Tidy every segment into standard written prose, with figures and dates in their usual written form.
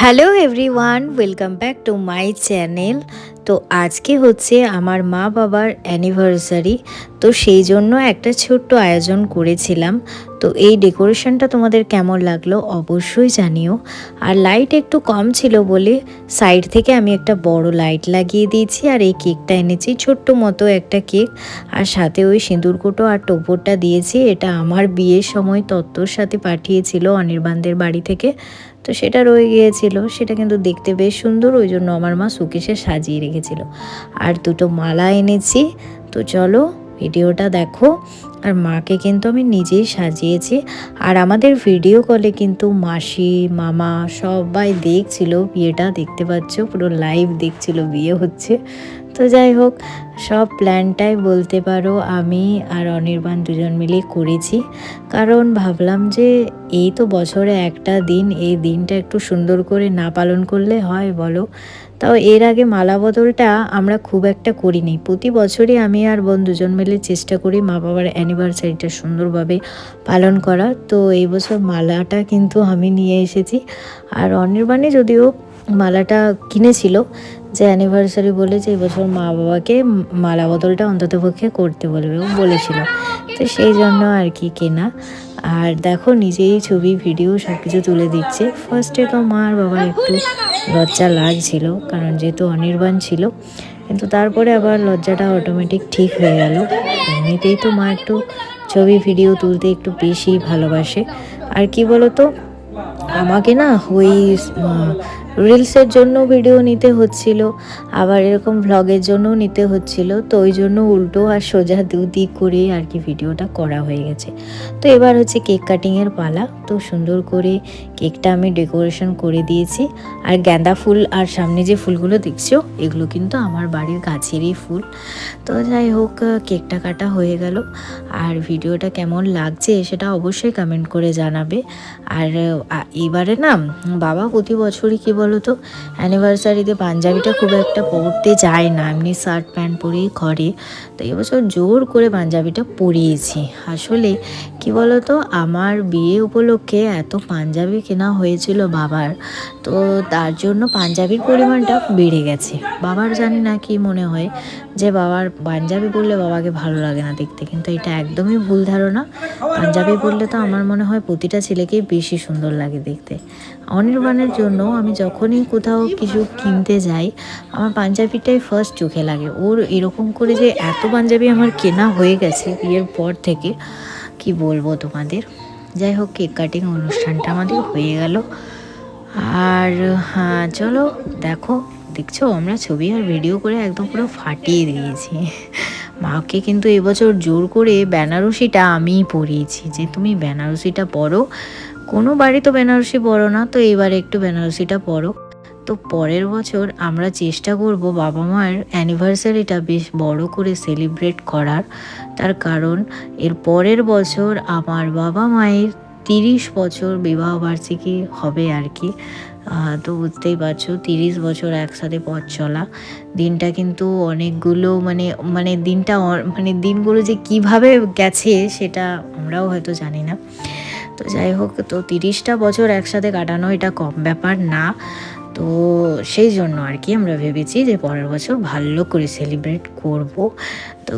Hello everyone, welcome back to my channel. তো আজকে হচ্ছে আমার মা বাবার অ্যানিভার্সারি। তো সেই জন্য একটা ছোট্ট আয়োজন করেছিলাম। তো এই ডেকোরেশনটা তোমাদের কেমন লাগলো অবশ্যই জানিও। আর লাইট একটু কম ছিল বলে সাইড থেকে আমি একটা বড় লাইট লাগিয়ে দিয়েছি, আর এই কেকটা এনেছি, ছোট্ট মতো একটা কেক। আর সাথে ওই সিঁদুরকুটো আর টোপরটা দিয়েছি। এটা আমার বিয়ের সময় তত্ত্বর সাথে পাঠিয়েছিল অনির্বাণদের বাড়ি থেকে। তো সেটা রয়ে গিয়েছিল, সেটা কিন্তু দেখতে বেশ সুন্দর, ওই জন্য আমার মা শোকেসে সাজিয়ে রেখেছিল। আর দুটো মালা এনেছি। তো চলো ভিডিওটা দেখো। আর মাকে কিন্তু আমি নিজেই সাজিয়েছি। আর আমাদের ভিডিও কলে কিন্তু মাসি মামা সবাই দেখছিল বিয়েটা, দেখতে পাচ্ছ পুরো লাইভ দেখছিল বিয়ে হচ্ছে। তো যাই হোক, সব প্ল্যানটাই বলতে পারো আমি আর অনির্বাণ দুজন মিলে করেছি। কারণ ভাবলাম যে এই তো বছরে একটা দিন, এই দিনটা একটু সুন্দর করে না পালন করলে হয় বলো। তাও এর আগে মালা বদলটা আমরা খুব একটা করিনি। প্রতি বছরই আমি আর বোন দুজন মিলে চেষ্টা করি মা বাবার অ্যানিভার্সারিটা সুন্দরভাবে পালন করার। তো এই বছর মালাটা কিন্তু আমি নিয়ে এসেছি। আর অনির্বাণে যদিও মালাটা কিনেছিল, যে অ্যানিভার্সারি বলে যে এবছর মা বাবাকে মালা বদলটা অন্ততপক্ষে করতে বলবে, ও বলেছিল। তো সেই জন্য আর কি কেনা। আর দেখো নিজেই ছবি ভিডিও সব কিছু তুলে দিচ্ছে। ফার্স্টে তো মা আর বাবার একটু লজ্জা লাগছিল, কারণ যেহেতু অনির্বাণ ছিল। কিন্তু তারপরে আবার লজ্জাটা অটোমেটিক ঠিক হয়ে গেল। এমনিতেই তো মা একটু ছবি ভিডিও তুলতে একটু বেশি ভালোবাসে। আর কি বলতো, আমাকে না ওই রিলসের জন্য ভিডিও নিতে হচ্ছিল, আবার এরকম ভ্লগের জন্য নিতে হচ্ছিল। তো ওই জন্য উল্টো আর সোজা দুদিক করে আর কি ভিডিওটা করা হয়ে গেছে। তো এবার হচ্ছে কেক কাটিংয়ের পালা। তো সুন্দর করে কেকটা আমি ডেকোরেশন করে দিয়েছি। আর গাঁদা ফুল আর সামনে যে ফুলগুলো দেখছো, এগুলো কিন্তু আমার বাড়ির গাছেরই ফুল। তো যাই হোক, কেকটা কাটা হয়ে গেল। আর ভিডিওটা কেমন লাগছে সেটা অবশ্যই কমেন্ট করে জানাবে। আর এবারে না বাবা প্রতি বছরই কী বলো তো, অ্যানিভার্সারিতে পাঞ্জাবিটা খুব একটা পরতে যায় না, এমনি শার্ট প্যান্ট পরেই করে। তো এবছর জোর করে পাঞ্জাবিটা পরিয়েছি। আসলে কি বলো তো, আমার বিয়ে উপলক্ষে এত পাঞ্জাবি কেনা হয়েছিল বাবার, তো তার জন্য পাঞ্জাবির পরিমাণটা বেড়ে গেছে। বাবার জানি না কি মনে হয় যে বাবার পাঞ্জাবি পরলে বাবাকে ভালো লাগে না দেখতে, কিন্তু এটা একদমই ভুল ধারণা। পাঞ্জাবি পরলে তো আমার মনে হয় প্রতিটা ছেলেকেই বেশি সুন্দর লাগে দেখতে। অনির্বাণের জন্য আমি যখনই কোথাও কিছু কিনতে যাই, আমার পাঞ্জাবিটাই ফার্স্ট চোখে লাগে। ওর এরকম করে যে এত পাঞ্জাবি আমার কেনা হয়ে গেছে বিয়ের পর থেকে, কি বলবো তোমাদের। যাই হোক, কেক কাটিং অনুষ্ঠানটা আমাদের হয়ে গেল। আর হ্যাঁ চলো দেখো, দেখছো আমরা ছবি আর ভিডিও করে একদম পুরো ফাটিয়ে দিয়েছি। মাকে কিন্তু এবছর জোর করে বেনারসিটা আমিই পরিয়েছি, যে তুমি বেনারসিটা পরো। কোনো বাড়ি তো বেনারসি পরো না, তো এবারে একটু বেনারসিটা পরো। তো পরের বছর আমরা চেষ্টা করব বাবা মায়ের অ্যানিভার্সারিটা বেশ বড় করে সেলিব্রেট করার। তার কারণ এর পরের বছর আমার বাবা মায়ের 30 বছর বিবাহবার্ষিকী হবে আর কি। তো বুঝতেই পারছো, 30 বছর একসাথে পথ চলা, দিনটা কিন্তু অনেকগুলো মানে মানে দিনটা মানে দিনগুলো যে কিভাবে গেছে সেটা আমরাও হয়তো জানি না। তো যাই হোক, তো 30টা বছর একসাথে কাটানো এটা কম ব্যাপার না। তো সেই জন্য আর কি আমরা ভেবেছি যে পরের বছর ভালো করে সেলিব্রেট করব। তো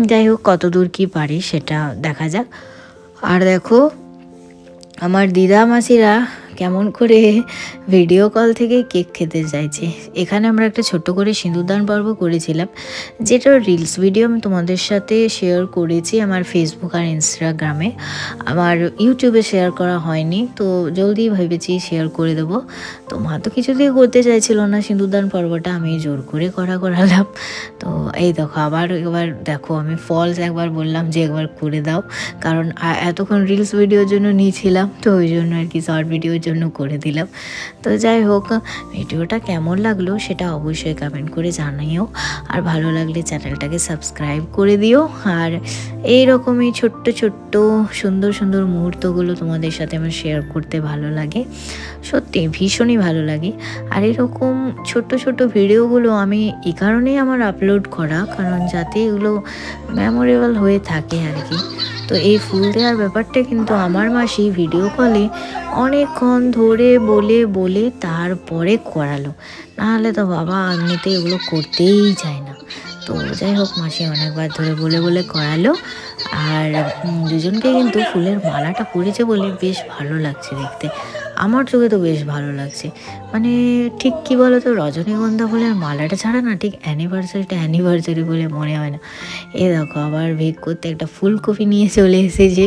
যাই হোক, কত দূর কী পারি সেটা দেখা যাক। আর দেখো আমার দিদা মাসিরা কেমন করে ভিডিও কল থেকে কেক খেতে চাইছে। এখানে আমরা একটা ছোট্ট করে সিঁদুরদান পর্ব করেছিলাম, যেটার রিলস ভিডিও আমি তোমাদের সাথে শেয়ার করেছি আমার ফেসবুক আর ইনস্টাগ্রামে। আমার ইউটিউবে শেয়ার করা হয়নি, তো জলদি ভেবেছি শেয়ার করে দেবো। তো মা তো কিছুতেই করতে চাইছিল না সিঁদুরদান পর্বটা, আমি জোর করে করালাম। তো এই দেখো, এবার দেখো আমি ফলস একবার বললাম যে একবার করে দাও, কারণ এতক্ষণ রিলস ভিডিওর জন্য নিয়েছিলাম, তো ওই জন্য আর কি শর্ট ভিডিওর জন্য করে দিলাম। তো যাই হোক, ভিডিওটা কেমন লাগলো সেটা অবশ্যই কমেন্ট করে জানাইও। আর ভালো লাগলে চ্যানেলটাকে সাবস্ক্রাইব করে দিও। আর এইরকমই ছোট্ট ছোট্ট সুন্দর সুন্দর মুহূর্তগুলো তোমাদের সাথে আমার শেয়ার করতে ভালো লাগে, সত্যি ভীষণই ভালো লাগে। আর এরকম ছোট্ট ছোট্ট ভিডিওগুলো আমি এই কারণেই আমার আপলোড করা, কারণ যাতে এগুলো মেমোরেবল হয়ে থাকে আর কি। তো এই ফুল দেওয়ার ব্যাপারটা কিন্তু আমার মাসি ভিডিও কলে অনেকক্ষণ ধরে বলে বলে তারপরে করালো, নাহলে তো বাবা এমনিতে এগুলো করতেই চায় না। তো যাই হোক, মাসি অনেকবার ধরে বলে বলে করালো। আর দুজনকে কিন্তু ফুলের মালাটা পরেছে বলে বেশ ভালো লাগছে দেখতে। আমার চোখে তো বেশ ভালো লাগছে। মানে ঠিক কী বলো তো, রজনীগন্ধা ফুলের মালাটা ছাড়া না ঠিক অ্যানিভার্সারিটা অ্যানিভার্সারি বলে মনে হয় না। এ দেখো আবার ভেগ করতে একটা ফুলকপি নিয়ে চলে এসেছে।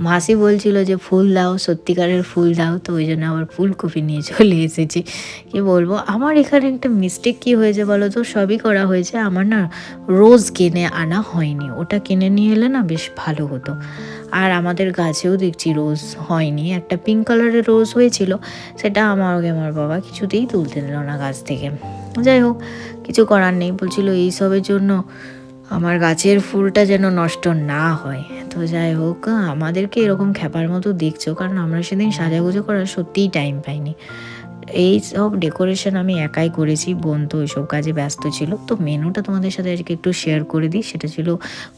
মাসি বলছিল যে ফুল দাও, সত্যিকারের ফুল দাও, তো ওই জন্য আবার ফুলকপি নিয়ে চলে এসেছে। কি বলবো, আমার এখানে একটা মিস্টেক কি হয়েছে বলো তো, সবই করা হয়েছে, আমার না রোজ কিনে আনা হয়নি। ওটা কিনে নিয়ে এলে না বেশ ভালো হতো। আর আমাদের গাছেও দেখছি রোজ হয়নি, একটা পিঙ্ক কালারের রোজ হয়েছিল, সেটা আমার বাবা কিছুতেই তুলতে দিল না গাছ থেকে। যাই হোক, কিছু করার নেই, বলছিল এইসবের জন্য আমার গাছের ফুলটা যেন নষ্ট না হয়। তো যাই হোক, আমাদেরকে এরকম খ্যাপার মতো দেখছো, কারণ আমরা সেদিন সাজাগুজো করার সত্যিই টাইম পাইনি। এই সব ডেকোরেশন আমি একাই করেছি, বোন তো ওইসব কাজে ব্যস্ত ছিল। তো মেনুটা তোমাদের সাথে আজকে একটু শেয়ার করে দিই। সেটা ছিল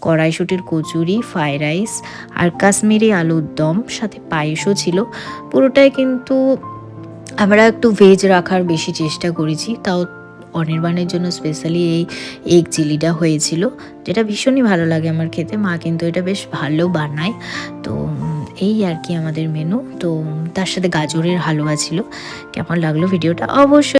কড়াইশুঁটির কচুরি, ফ্রাইড রাইস আর কাশ্মীরি আলুর দম, সাথে পায়েসও ছিল। পুরোটাই কিন্তু আমরা একটু ভেজ রাখার বেশি চেষ্টা করেছি, তাও অনির্বাণের জন্য স্পেশালি এই এগ চিলিটা হয়েছিল, যেটা ভীষণই ভালো লাগে আমার খেতে। মা কিন্তু এটা বেশ ভালো বানায়। তো এই আর কি আমাদের মেনু। তো তার সাথে গাজরের হালুয়া ছিল। কেমন লাগলো ভিডিওটা অবশ্যই